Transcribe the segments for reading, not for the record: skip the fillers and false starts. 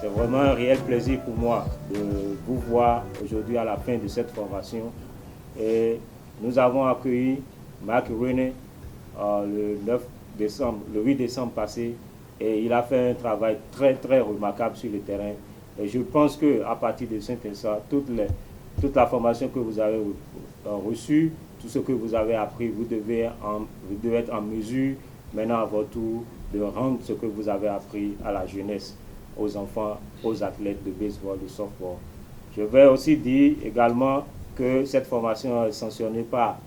C'est vraiment un réel plaisir pour moi de vous voir aujourd'hui à la fin de cette formation. Et nous avons accueilli Marc René le 8 décembre passé, et il a fait un travail très très remarquable sur le terrain. Et je pense qu'à partir de cet instant, toute la formation que vous avez reçue, tout ce que vous avez appris, vous devez être en mesure maintenant à votre tour de rendre ce que vous avez appris à la jeunesse, aux enfants, aux athlètes de baseball, de softball. Je vais aussi dire également que cette formation est sanctionnée par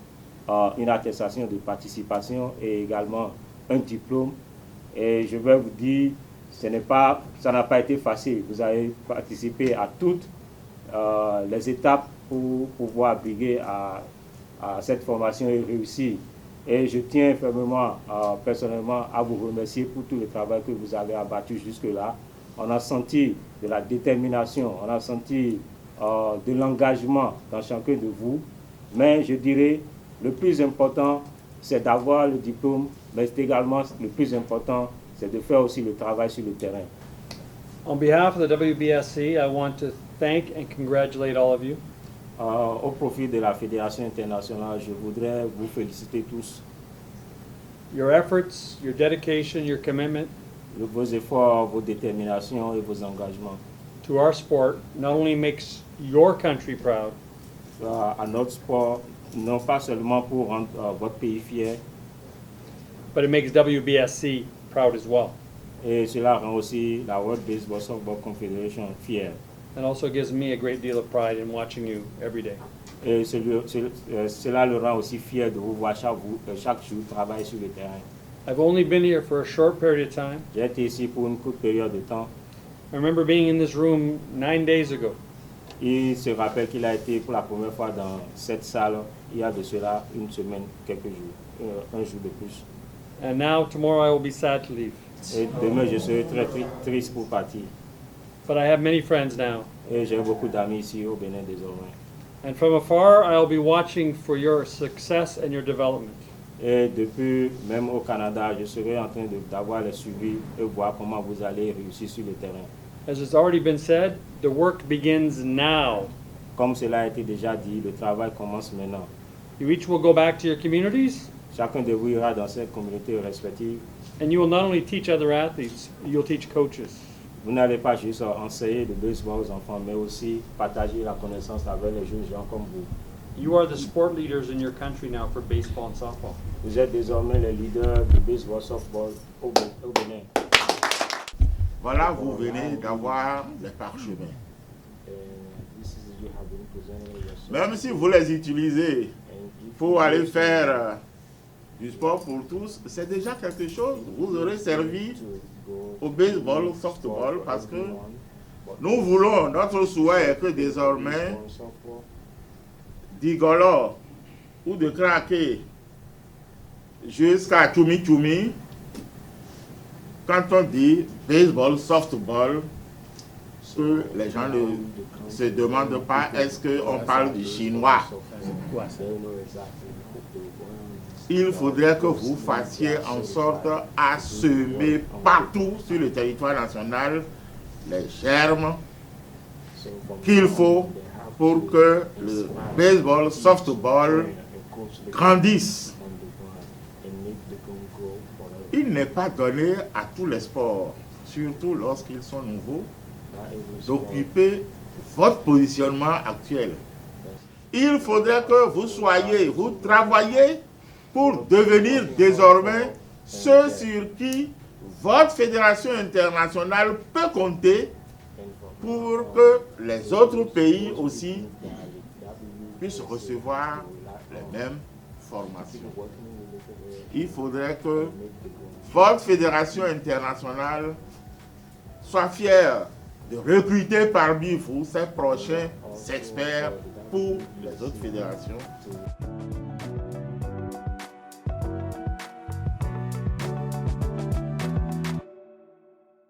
une attestation de participation et également un diplôme. Et je vais vous dire, ça n'a pas été facile. Vous avez participé à toutes les étapes pour pouvoir briguer à cette formation et réussir. Et je tiens fermement, personnellement, à vous remercier pour tout le travail que vous avez abattu jusque-là. On a senti de la détermination, on a senti de l'engagement dans chacun de vous. Mais je dirais, le plus important, c'est d'avoir le diplôme, mais également le plus important, c'est de faire aussi le travail sur le terrain. On behalf of the WBSC, I want to thank and congratulate all of you. Au profit de la Fédération internationale, je voudrais vous féliciter tous. Your efforts, your dedication, your commitment Vos efforts, vos déterminations et vos engagements to our sport not only makes your country proud, à notre sport, non pas seulement pour rendre votre pays fier, but it makes WBSC proud as well. et cela rend aussi la World Baseball Softball Confederation fière. And also gives me a great deal of pride in watching you every day. Et cela le rend aussi fier de vous voir chaque jour travailler sur le terrain. I've only been here for a short period of time. J'ai été ici pour une courte période de temps. I remember being in this room 9 days ago. Il se rappelle qu'il a été pour la première fois dans cette salle il y a de cela une semaine, quelques jours, un jour de plus. And now tomorrow I will be sad to leave. Et demain, je serai très triste pour partir. But I have many friends now. Et j'ai beaucoup d'amis ici au Bénin désormais. And from afar I'll be watching for your success and your development. Et depuis, même au Canada, je serai en train d'avoir les suivis et voir comment vous allez réussir sur le terrain. As it's already been said, the work begins now. Comme cela a été déjà dit, le travail commence maintenant. You each will go back to your communities, Chacun de vous ira dans ses communautés respectives. and you will not only teach other athletes, you'll teach coaches. Vous n'allez pas juste enseigner le baseball aux enfants, mais aussi partager la connaissance avec les jeunes gens comme vous. You are the sport leaders in your country now for baseball and softball. Vous êtes désormais les leaders du baseball softball au Bénin. Voilà, vous venez d'avoir les parchemins. Même si vous les utilisez pour aller faire du sport pour tous, c'est déjà quelque chose. Vous aurez servi au baseball, au softball, parce que nous voulons, notre souhait est que désormais, d'Igolo ou de Craquer jusqu'à Tchoumi Tchoumi, quand on dit baseball, softball, que les gens ne se demandent pas est-ce qu'on parle du chinois. Il faudrait que vous fassiez en sorte à semer partout sur le territoire national les germes qu'il faut pour que le baseball, softball grandisse. Il n'est pas donné à tous les sports, surtout lorsqu'ils sont nouveaux, d'occuper votre positionnement actuel. Il faudrait que vous travaillez pour devenir désormais ceux sur qui votre fédération internationale peut compter pour que les autres pays aussi puissent recevoir les mêmes formations. Il faudrait que votre fédération internationale soit fière de recruter parmi vous ces prochains experts pour les autres fédérations.